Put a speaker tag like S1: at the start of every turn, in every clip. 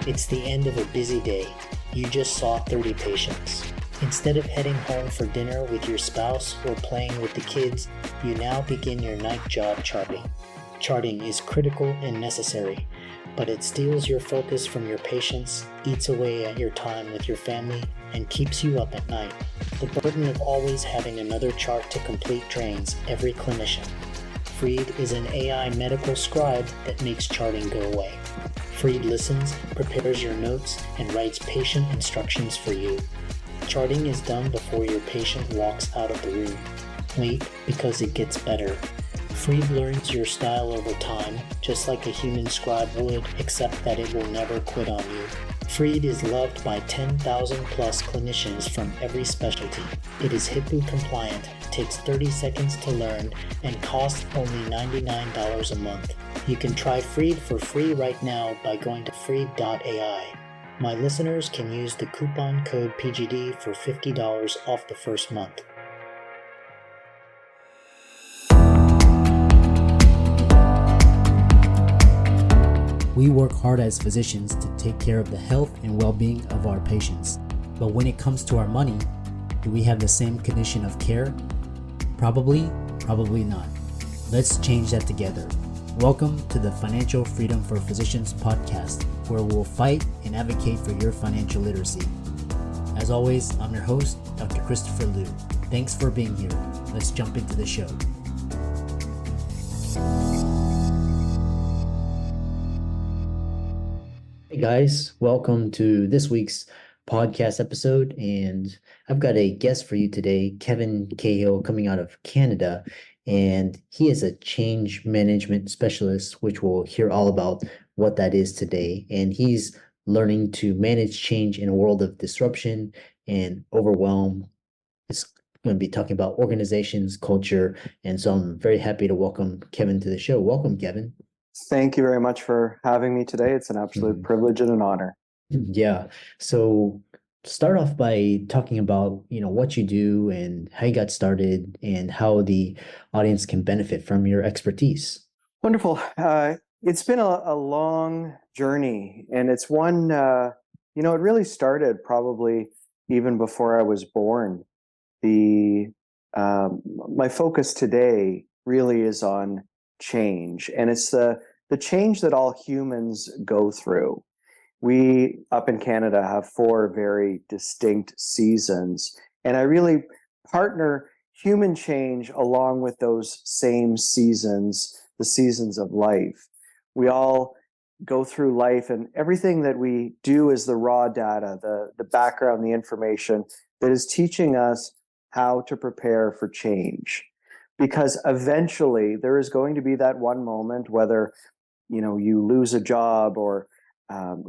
S1: It's the end of a busy day. You just saw 30 patients. Instead of heading home for dinner with your spouse or playing with the kids, you now begin your night job charting. Charting is critical and necessary, but it steals your focus from your patients, eats away at your time with your family, and keeps you up at night. The burden of always having another chart to complete drains every clinician. Freed is an AI medical scribe that makes charting go away. Freed listens, prepares your notes, and writes patient instructions for you. Charting is done before your patient walks out of the room. Wait, because it gets better. Freed learns your style over time, just like a human scribe would, except that it will never quit on you. Freed is loved by 10,000 plus clinicians from every specialty. It is HIPAA compliant, takes 30 seconds to learn, and costs only $99 a month. You can try Freed for free right now by going to freed.ai. My listeners can use the coupon code PGD for $50 off the first month.
S2: We work hard as physicians to take care of the health and well-being of our patients. But when it comes to our money, do we have the same condition of care? Probably not. Let's change that together. Welcome to the Financial Freedom for Physicians podcast, where we'll fight and advocate for your financial literacy. As always, I'm your host, Dr. Christopher Liu. Thanks for being here. Let's jump into the show. Hey guys, welcome to this week's podcast episode, and I've got a guest for you today, Kevin Cahill, coming out of Canada, and he is a change management specialist, which we'll hear all about what that is today, and he's learning to manage change in a world of disruption and overwhelm. It's going to be talking about organizations, culture, and so I'm very happy to welcome Kevin to the show. Welcome, Kevin.
S3: Thank you very much for having me today. It's an absolute privilege and an honor.
S2: Yeah. So start off by talking about, what you do and how you got started and how the audience can benefit from your expertise.
S3: Wonderful. It's been a long journey, and it's one, it really started probably even before I was born. My focus today really is on change, and it's the change that all humans go through. We, up in Canada, have 4 very distinct seasons, and I really partner human change along with those same seasons, the seasons of life. We all go through life, and everything that we do is the raw data, the background, the information that is teaching us how to prepare for change. Because eventually there is going to be that one moment, whether you lose a job or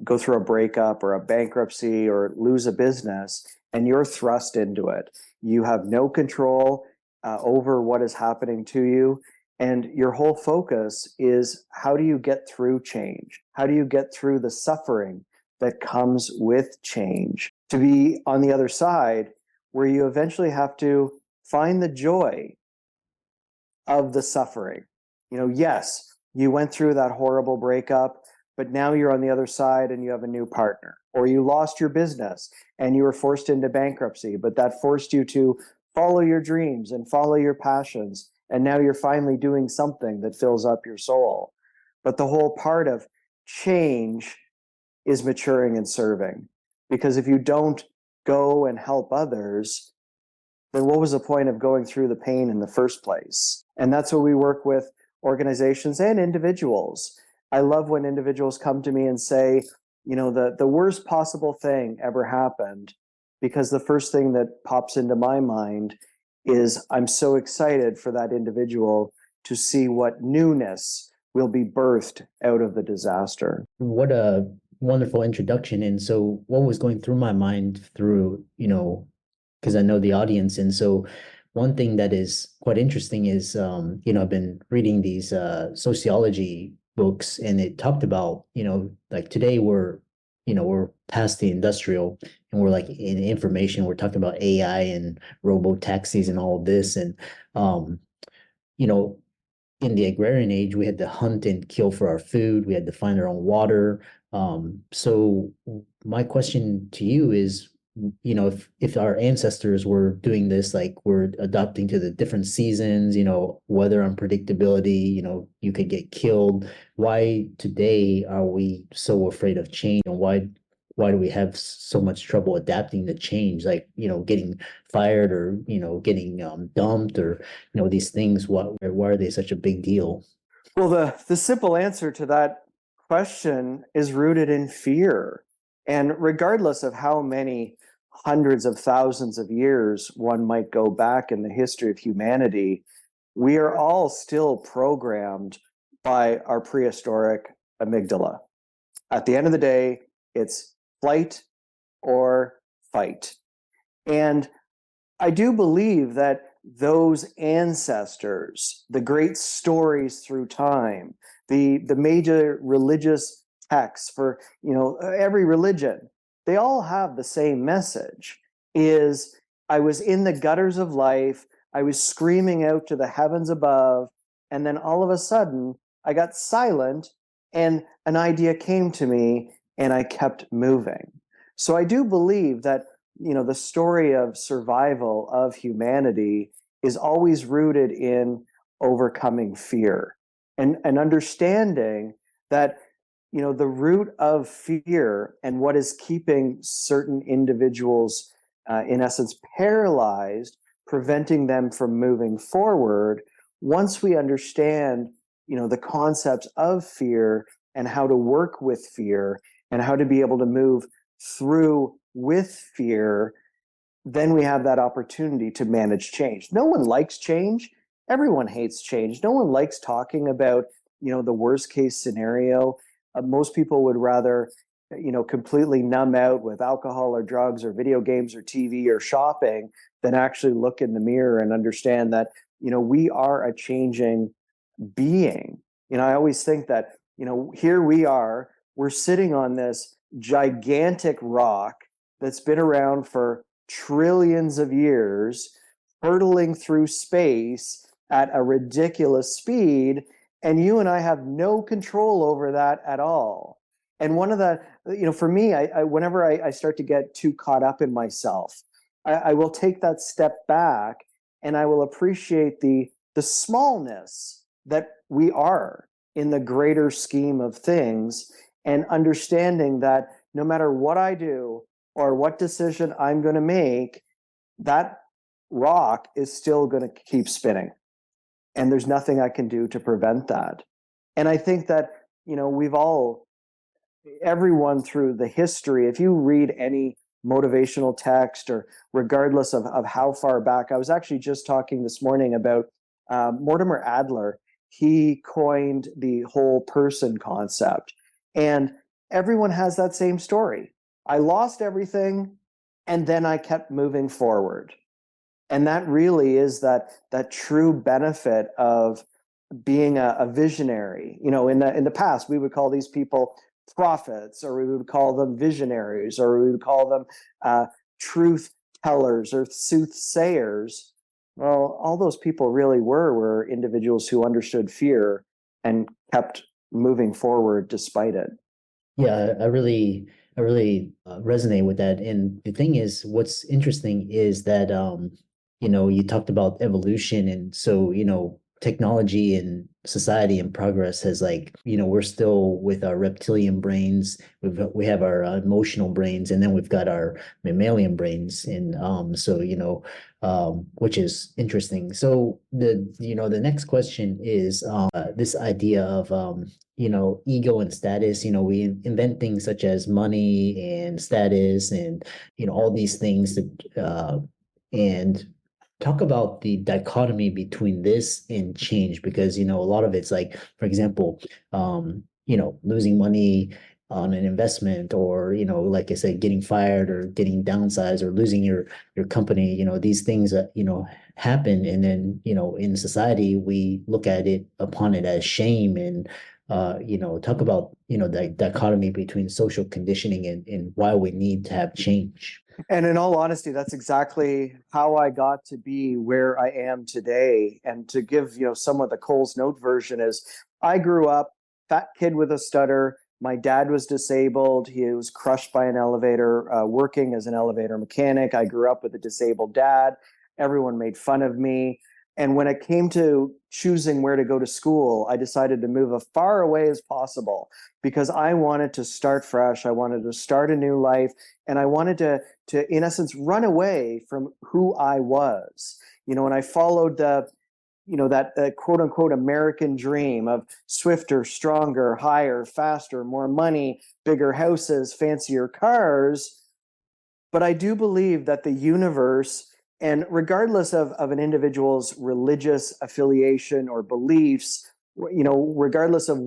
S3: go through a breakup or a bankruptcy or lose a business, and you're thrust into it. You have no control over what is happening to you, and your whole focus is, how do you get through change? How do you get through the suffering that comes with change, to be on the other side where you eventually have to find the joy of the suffering? Yes, you went through that horrible breakup, but now you're on the other side and you have a new partner. Or you lost your business and you were forced into bankruptcy, but that forced you to follow your dreams and follow your passions. And now you're finally doing something that fills up your soul. But the whole part of change is maturing and serving. Because if you don't go and help others, then what was the point of going through the pain in the first place? And that's what we work with organizations and individuals. I love when individuals come to me and say, the worst possible thing ever happened, because the first thing that pops into my mind is, I'm so excited for that individual to see what newness will be birthed out of the disaster.
S2: What a wonderful introduction. And so what was going through my mind through, because I know the audience. And so one thing that is quite interesting is, I've been reading these sociology books, and it talked about, like today we're past the industrial and we're like in information. We're talking about AI and robo taxis and all of this. And, in the agrarian age, we had to hunt and kill for our food. We had to find our own water. So my question to you is, if our ancestors were doing this, like we're adapting to the different seasons, weather unpredictability, you could get killed. Why today are we so afraid of change, and why do we have so much trouble adapting to change, like getting fired, or getting dumped, or these things? Why are they such a big deal?
S3: Well, the simple answer to that question is rooted in fear. And regardless of how many hundreds of thousands of years one might go back in the history of humanity, we are all still programmed by our prehistoric amygdala. At the end of the day, it's flight or fight. And I do believe that those ancestors, the great stories through time, the major religious texts for every religion, they all have the same message: is I was in the gutters of life, I was screaming out to the heavens above, and then all of a sudden I got silent and an idea came to me and I kept moving. So I do believe that the story of survival of humanity is always rooted in overcoming fear and understanding that the root of fear and what is keeping certain individuals in essence paralyzed, preventing them from moving forward. Once we understand the concepts of fear and how to work with fear and how to be able to move through with fear, then we have that opportunity to manage change. No one likes change. Everyone hates change. No one likes talking about, the worst case scenario. Most people would rather, completely numb out with alcohol or drugs or video games or TV or shopping than actually look in the mirror and understand that, we are a changing being. I always think that, here we are, we're sitting on this gigantic rock that's been around for trillions of years, hurtling through space at a ridiculous speed, and you and I have no control over that at all. And one of the, for me, whenever I start to get too caught up in myself, I will take that step back and I will appreciate the smallness that we are in the greater scheme of things, and understanding that no matter what I do or what decision I'm going to make, that rock is still going to keep spinning. And there's nothing I can do to prevent that. And I think that, we've all, everyone through the history, if you read any motivational text, or regardless of how far back, I was actually just talking this morning about Mortimer Adler. He coined the whole person concept. And everyone has that same story. I lost everything, and then I kept moving forward. And that really is that true benefit of being a visionary. In the past, we would call these people prophets, or we would call them visionaries, or we would call them truth tellers or soothsayers. Well, all those people really were individuals who understood fear and kept moving forward despite it.
S2: Yeah, I really resonate with that. And the thing is, what's interesting is that you talked about evolution, and so technology and society and progress has, like, we're still with our reptilian brains. We have our emotional brains, and then we've got our mammalian brains, and so which is interesting. So the next question is this idea of ego and status. We invent things such as money and status, and all these things that and talk about the dichotomy between this and change, because a lot of it's like, for example, losing money on an investment, or like I said, getting fired or getting downsized or losing your company. These things that happen, and then in society we look at it upon it as shame. And talk about the dichotomy between social conditioning and why we need to have change.
S3: And in all honesty, that's exactly how I got to be where I am today. And to give, somewhat the Coles Note version is, I grew up fat kid with a stutter, My dad was disabled. He was crushed by an elevator, working as an elevator mechanic. I grew up with a disabled dad. Everyone made fun of me. And when it came to choosing where to go to school, I decided to move as far away as possible because I wanted to start fresh. I wanted to start a new life. And I wanted to in essence, run away from who I was. And I followed that quote unquote American dream of swifter, stronger, higher, faster, more money, bigger houses, fancier cars. But I do believe that the universe, and regardless of an individual's religious affiliation or beliefs, regardless of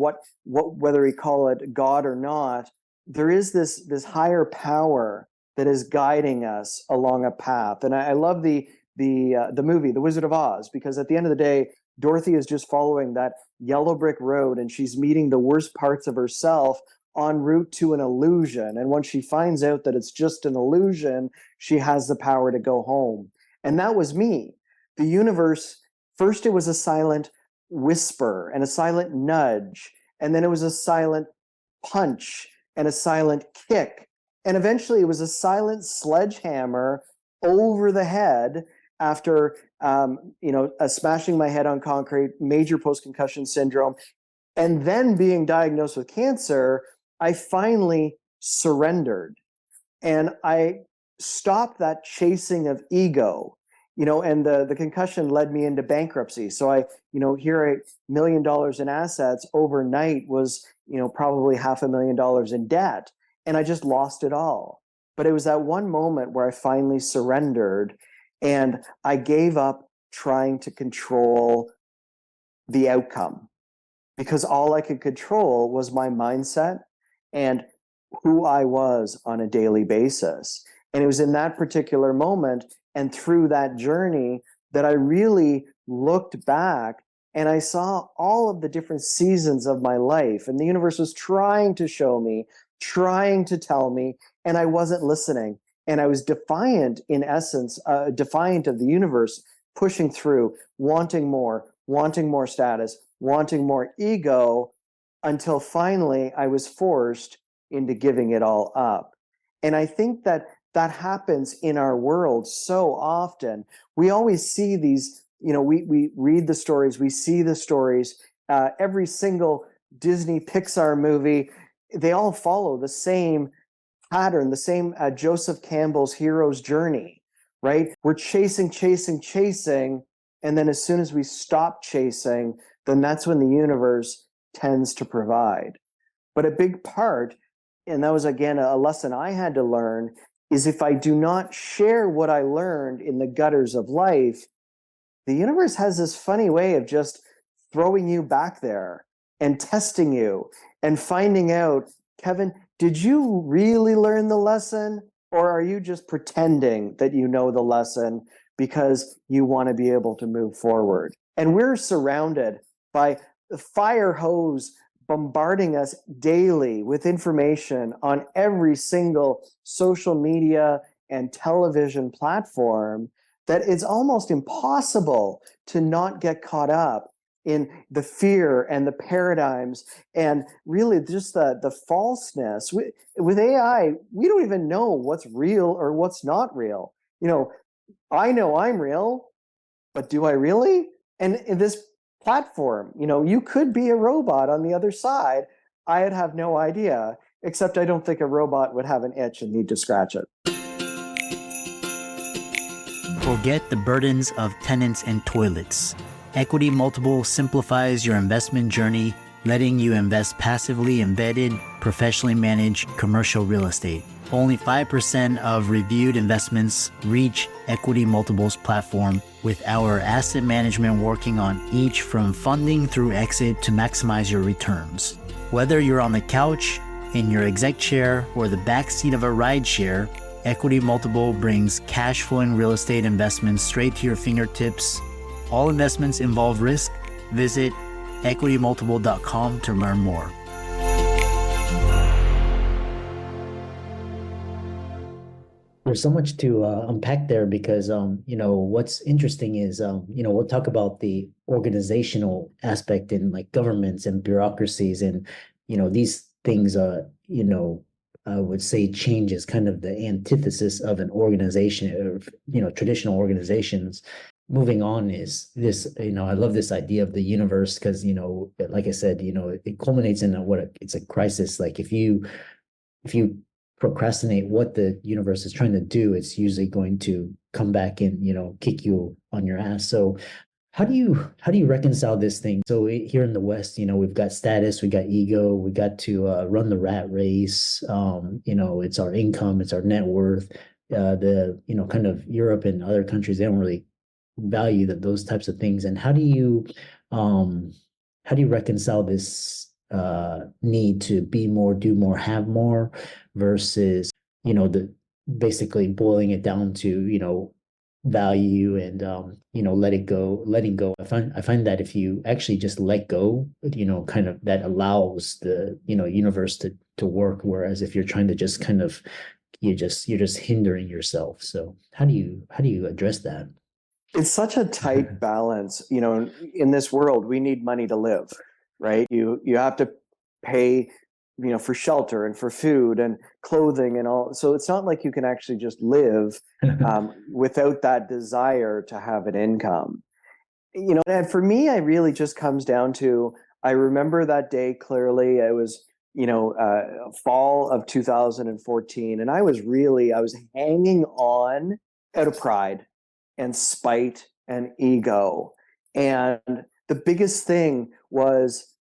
S3: whether we call it God or not, there is this higher power that is guiding us along a path. And I love the movie The Wizard of Oz, because at the end of the day, Dorothy is just following that yellow brick road, and she's meeting the worst parts of herself en route to an illusion. And once she finds out that it's just an illusion, she has the power to go home. And that was me. The universe, first it was a silent whisper and a silent nudge, and then it was a silent punch and a silent kick. And eventually it was a silent sledgehammer over the head after smashing my head on concrete, major post-concussion syndrome, and then being diagnosed with cancer. I finally surrendered, and I stopped that chasing of ego, and the concussion led me into bankruptcy. So here $1 million in assets overnight was, probably $500,000 in debt, and I just lost it all. But it was that one moment where I finally surrendered, and I gave up trying to control the outcome, because all I could control was my mindset and who I was on a daily basis. And it was in that particular moment and through that journey that I really looked back and I saw all of the different seasons of my life. And the universe was trying to show me, trying to tell me, and I wasn't listening. And I was defiant, in essence, defiant of the universe, pushing through, wanting more status, wanting more ego, until finally I was forced into giving it all up. And I think that happens in our world so often. We always see these, we read the stories, we see the stories, every single Disney Pixar movie, they all follow the same pattern, the same Joseph Campbell's hero's journey, right? We're chasing, and then as soon as we stop chasing, then that's when the universe tends to provide. But a big part, and that was again a lesson I had to learn, is if I do not share what I learned in the gutters of life, the universe has this funny way of just throwing you back there and testing you and finding out, Kevin, did you really learn the lesson, or are you just pretending that you know the lesson because you want to be able to move forward? And we're surrounded by the fire hose bombarding us daily with information on every single social media and television platform that it's almost impossible to not get caught up in the fear and the paradigms and really just the falseness. With AI, we don't even know what's real or what's not real. I know I'm real, but do I really? And in this platform, you could be a robot on the other side. I'd have no idea, except I don't think a robot would have an itch and need to scratch it.
S1: Forget the burdens of tenants and toilets. Equity Multiple simplifies your investment journey, letting you invest passively in vetted, professionally managed commercial real estate. Only 5% of reviewed investments reach Equity Multiple's platform, with our asset management working on each from funding through exit to maximize your returns. Whether you're on the couch, in your exec chair, or the backseat of a rideshare, Equity Multiple brings cash flowing real estate investments straight to your fingertips. All investments involve risk. Visit equitymultiple.com to learn more.
S2: There's so much to unpack there because, what's interesting is, we'll talk about the organizational aspect in like governments and bureaucracies and, these things, I would say change is kind of the antithesis of an organization, of, traditional organizations. Moving on is this, I love this idea of the universe because, like I said, it culminates in it's a crisis. Like if you procrastinate what the universe is trying to do, it's usually going to come back and, kick you on your ass. So how do you reconcile this thing? So here in the West, we've got status, we got ego, we got to run the rat race. It's our income, it's our net worth. Kind of Europe and other countries, they don't really value those types of things. And how do you reconcile this need to be more, do more, have more versus, the basically boiling it down to, value and letting go. I find that if you actually just let go, kind of that allows the universe to work, whereas if you're trying to just kind of you're just hindering yourself. So how do you address that?
S3: It's such a tight balance. In this world, we need money to live, right? You have to pay, for shelter and for food and clothing and all. So it's not like you can actually just live without that desire to have an income. And for me, it really just comes down to, I remember that day clearly. It was, fall of 2014, and I was hanging on out of pride and spite and ego. And the biggest thing was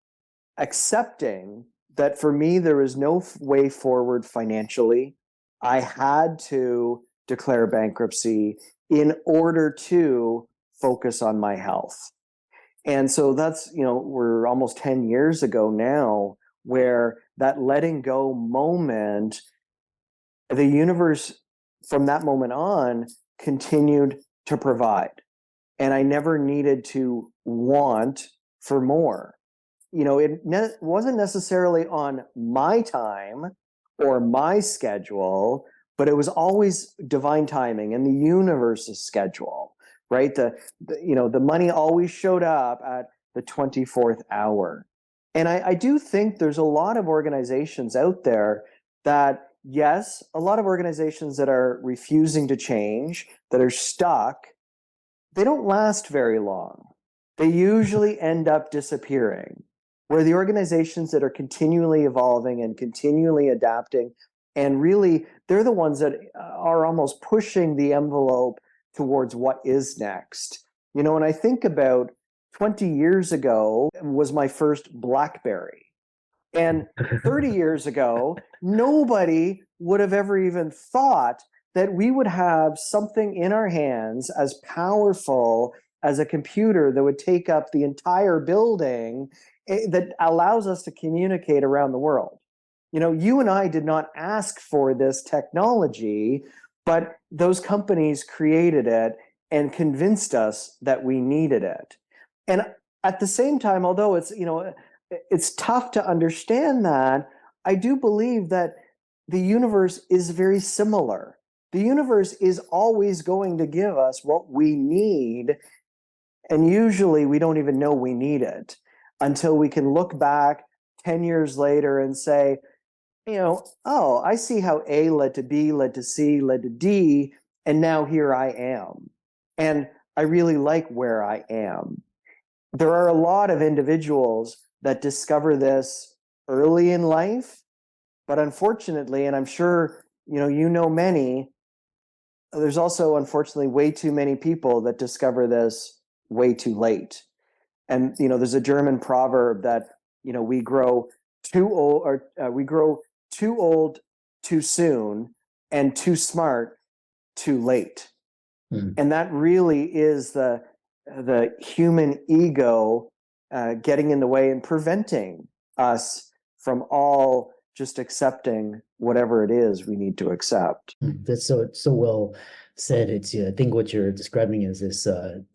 S3: accepting that for me, there was no way forward financially. I had to declare bankruptcy in order to focus on my health. And so that's, we're almost 10 years ago now, where that letting go moment, the universe from that moment on continued to provide. And I never needed to want for more. It wasn't necessarily on my time or my schedule, but it was always divine timing and the universe's schedule, right? The money always showed up at the 24th hour. And I do think there's a lot of organizations out there that, yes, a lot of organizations that are refusing to change, that are stuck, they don't last very long. They usually end up disappearing. Where the organizations that are continually evolving and continually adapting, and really they're the ones that are almost pushing the envelope towards what is next. When I think about 20 years ago was my first BlackBerry. And 30 years ago, nobody would have ever even thought that we would have something in our hands as powerful as a computer that would take up the entire building that allows us to communicate around the world. You and I did not ask for this technology, but those companies created it and convinced us that we needed it. And at the same time, although it's tough to understand that, I do believe that the universe is very similar. The universe is always going to give us what we need, and usually we don't even know we need it until we can look back 10 years later and say, oh, I see how A led to B, led to C, led to D, and now here I am. And I really like where I am. There are a lot of individuals that discover this early in life, but unfortunately, and I'm sure many, there's also unfortunately way too many people that discover this way too late. And there's a German proverb that we grow too old, or we grow too old too soon, and too smart too late. Mm. And that really is the human ego getting in the way and preventing us from all just accepting whatever it is we need to accept.
S2: That's so well said. I think what you're describing is this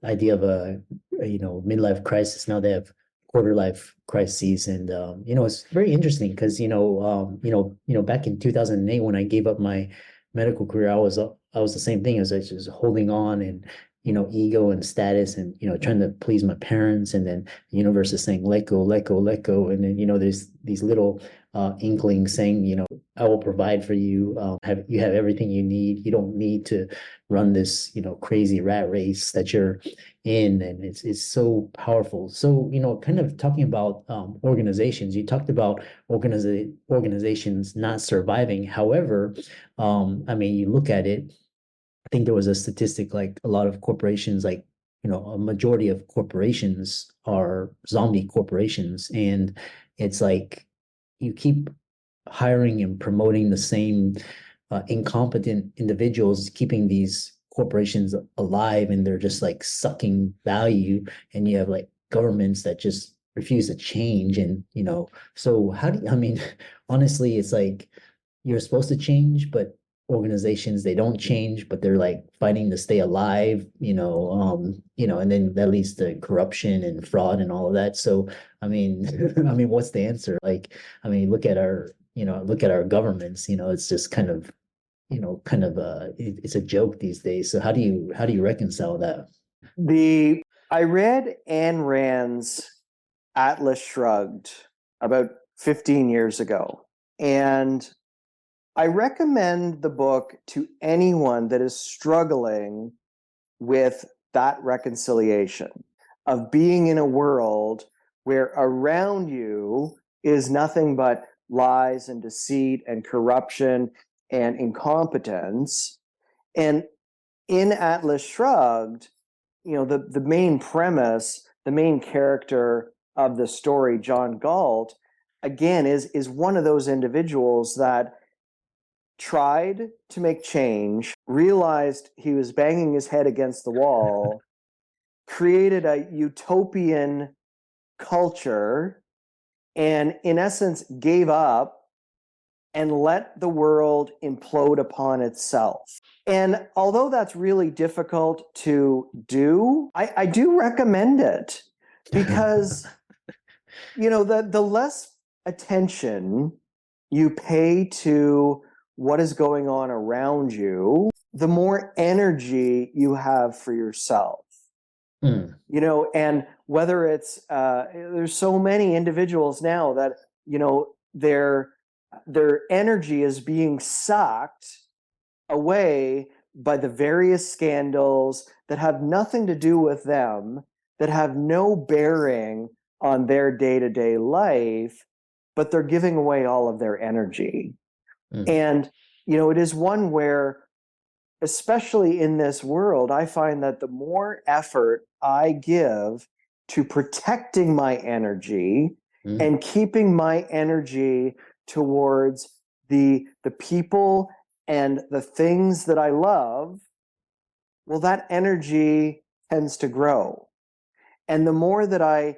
S2: idea of a midlife crisis. Now they have quarter life crises, and it's very interesting because back in 2008 when I gave up my medical career, I was the same thing. I was just holding on, and ego and status and, trying to please my parents. And then the universe is saying, let go, let go, let go. And then, there's these little inklings saying, I will provide for you. You have everything you need. You don't need to run this, crazy rat race that you're in. And it's so powerful. So, kind of talking about organizations, you talked about organizations not surviving. However, I mean, you look at it, I think there was a statistic like a lot of corporations, like, a majority of corporations are zombie corporations. And it's like you keep hiring and promoting the same incompetent individuals, keeping these corporations alive, and they're just like sucking value. And you have like governments that just refuse to change. And, so how do you, I mean, honestly, it's like you're supposed to change, but organizations, they don't change, but they're like fighting to stay alive, and then that leads to corruption and fraud and all of that. So I mean, I mean, what's the answer? Like, I mean, look at our governments, it's just kind of, it's a joke these days. So how do you reconcile that?
S3: I read Ayn Rand's Atlas Shrugged about 15 years ago, and I recommend the book to anyone that is struggling with that reconciliation of being in a world where around you is nothing but lies and deceit and corruption and incompetence. And in Atlas Shrugged, the main premise, the main character of the story, John Galt, again, is one of those individuals that tried to make change, realized he was banging his head against the wall, created a utopian culture, and in essence gave up and let the world implode upon itself. And although that's really difficult to do, I do recommend it because, the less attention you pay to what is going on around you, the more energy you have for yourself. And whether it's there's so many individuals now that their energy is being sucked away by the various scandals that have nothing to do with them, that have no bearing on their day-to-day life, but they're giving away all of their energy. And it is one where, especially in this world, I find that the more effort I give to protecting my energy and keeping my energy towards the people and the things that I love, well, that energy tends to grow. And the more that I,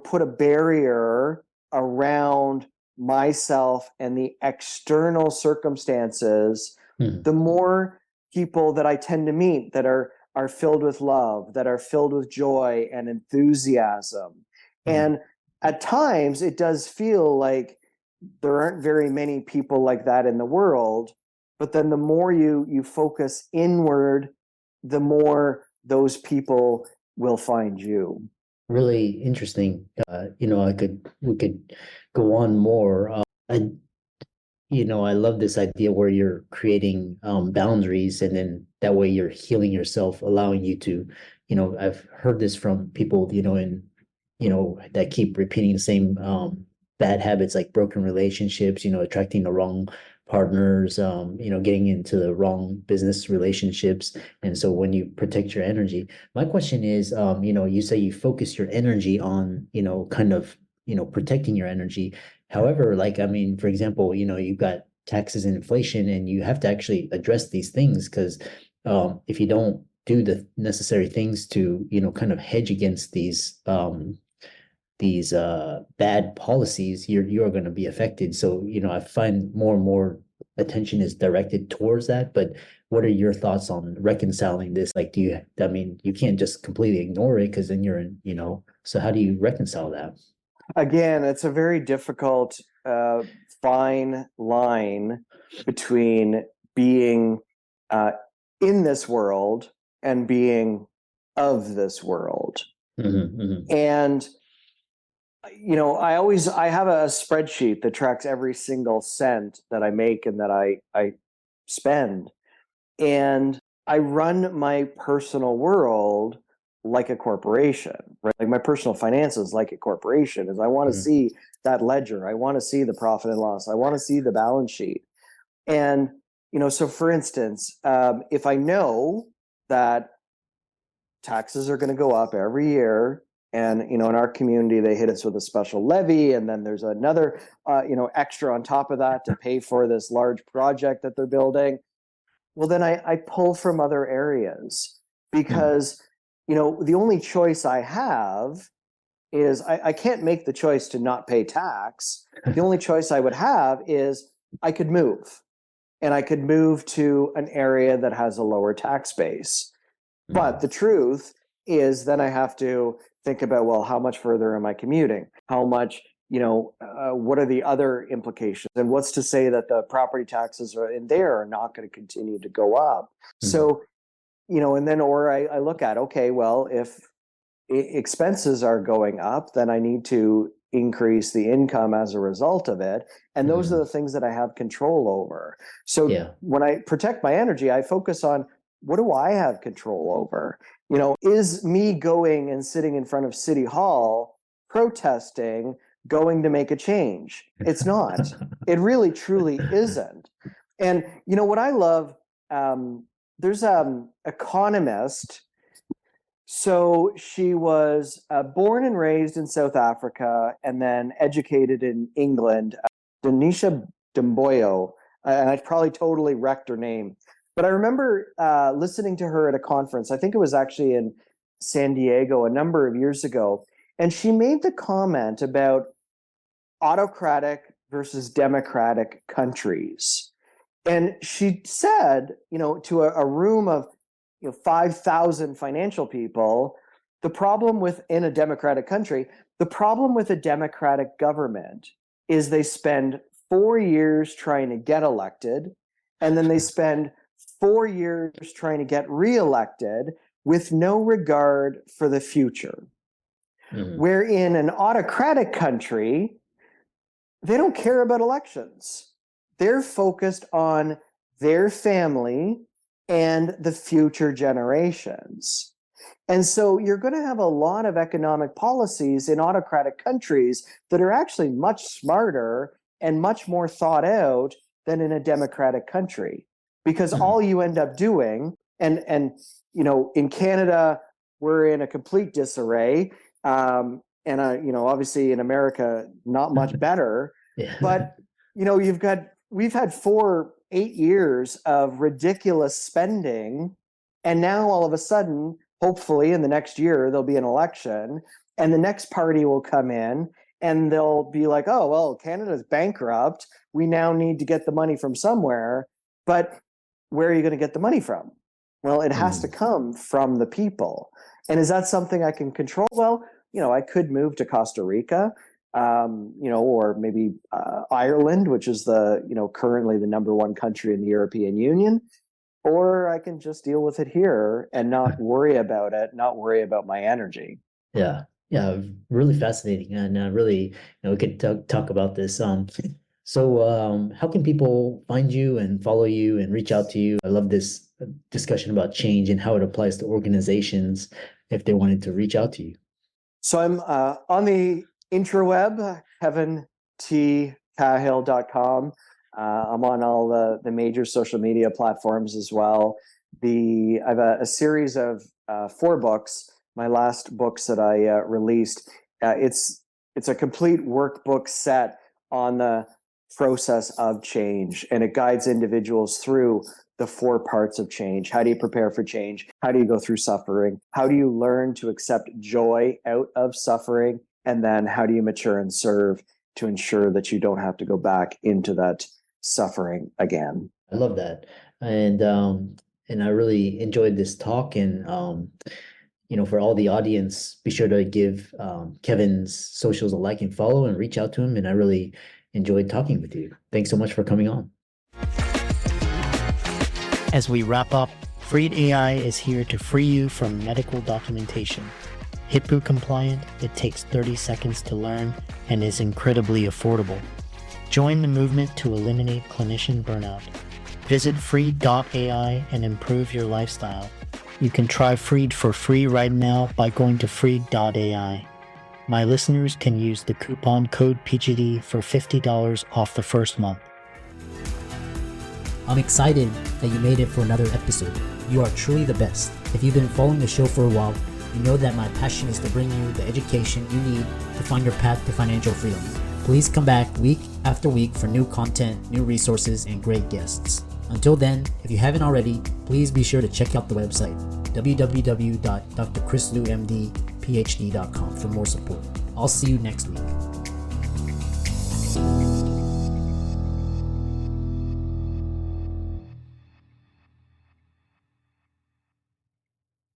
S3: put a barrier around myself and the external circumstances, the more people that I tend to meet that are filled with love, that are filled with joy and enthusiasm. And at times it does feel like there aren't very many people like that in the world, but then the more you focus inward, the more those people will find you.
S2: Really interesting. We could go on more. I love this idea where you're creating boundaries, and then that way you're healing yourself, allowing you to, I've heard this from people, that keep repeating the same bad habits, like broken relationships, attracting the wrong partners, getting into the wrong business relationships. And so when you protect your energy, my question is, you say you focus your energy on, kind of, protecting your energy. However, like, I mean, for example, you've got taxes and inflation, and you have to actually address these things because if you don't do the necessary things to, kind of hedge against these bad policies, you're going to be affected. So, I find more and more attention is directed towards that. But what are your thoughts on reconciling this? Like, I mean, you can't just completely ignore it because then you're in, so how do you reconcile that?
S3: Again, it's a very difficult, fine line between being in this world and being of this world.
S2: Mm-hmm.
S3: And I have a spreadsheet that tracks every single cent that I make and that I spend. And I run my personal world like a corporation, right? Like my personal finances like a corporation is I want to see that ledger. I want to see the profit and loss. I want to see the balance sheet. And, so for instance, if I know that taxes are going to go up every year, and, in our community, they hit us with a special levy, and then there's another, extra on top of that to pay for this large project that they're building. Well, then I pull from other areas because, the only choice I have is I can't make the choice to not pay tax. The only choice I would have is I could move, and I could move to an area that has a lower tax base. But the truth is then I have to think about, well, how much further am I commuting? How much, what are the other implications? And what's to say that the property taxes in there are not going to continue to go up? So, and then, or I look at, okay, well, if expenses are going up, then I need to increase the income as a result of it. And those are the things that I have control over. So when I protect my energy, I focus on, what do I have control over? Is me going and sitting in front of City Hall protesting going to make a change? It's not. It really, truly isn't. And what I love, there's an economist. So she was born and raised in South Africa and then educated in England. Denisha Demboyo, and I probably totally wrecked her name. But I remember listening to her at a conference. I think it was actually in San Diego a number of years ago. And she made the comment about autocratic versus democratic countries. And she said, to a room of 5,000 financial people, the problem in a democratic country, the problem with a democratic government is they spend 4 years trying to get elected, and then they spend 4 years trying to get reelected with no regard for the future. Where in an autocratic country, they don't care about elections. They're focused on their family and the future generations. And so you're going to have a lot of economic policies in autocratic countries that are actually much smarter and much more thought out than in a democratic country. Because all you end up doing, and in Canada, we're in a complete disarray. And obviously in America, not much better. But, we've had 8 years of ridiculous spending. And now all of a sudden, hopefully in the next year, there'll be an election and the next party will come in and they'll be like, oh, well, Canada's bankrupt. We now need to get the money from somewhere. But where are you going to get the money from? Well, it has to come from the people. And is that something I can control? Well, I could move to Costa Rica, or maybe Ireland, which is currently the number one country in the European Union, or I can just deal with it here and not worry about it, not worry about my energy.
S2: Yeah, really fascinating, and really, we could talk about this. So, how can people find you and follow you and reach out to you? I love this discussion about change and how it applies to organizations if they wanted to reach out to you.
S3: So I'm on the intraweb, kevintcahill.com. I'm on all the major social media platforms as well. I have a series of 4 books. My last books that I released, it's a complete workbook set on the process of change, and it guides individuals through the 4 parts of change. How do you prepare for change? How do you go through suffering? How do you learn to accept joy out of suffering? And then how do you mature and serve to ensure that you don't have to go back into that suffering again?
S2: I love that. And I really enjoyed this talk. And for all the audience, be sure to give Kevin's socials a like and follow and reach out to him. And I really enjoyed talking with you. Thanks so much for coming on.
S1: As we wrap up, Freed AI is here to free you from medical documentation. HIPAA compliant, it takes 30 seconds to learn and is incredibly affordable. Join the movement to eliminate clinician burnout. Visit freed.ai and improve your lifestyle. You can try Freed for free right now by going to freed.ai. My listeners can use the coupon code PGD for $50 off the first month.
S4: I'm excited that you made it for another episode. You are truly the best. If you've been following the show for a while, you know that my passion is to bring you the education you need to find your path to financial freedom. Please come back week after week for new content, new resources, and great guests. Until then, if you haven't already, please be sure to check out the website, www.drchrislumdphd.com for more support. I'll see you next week.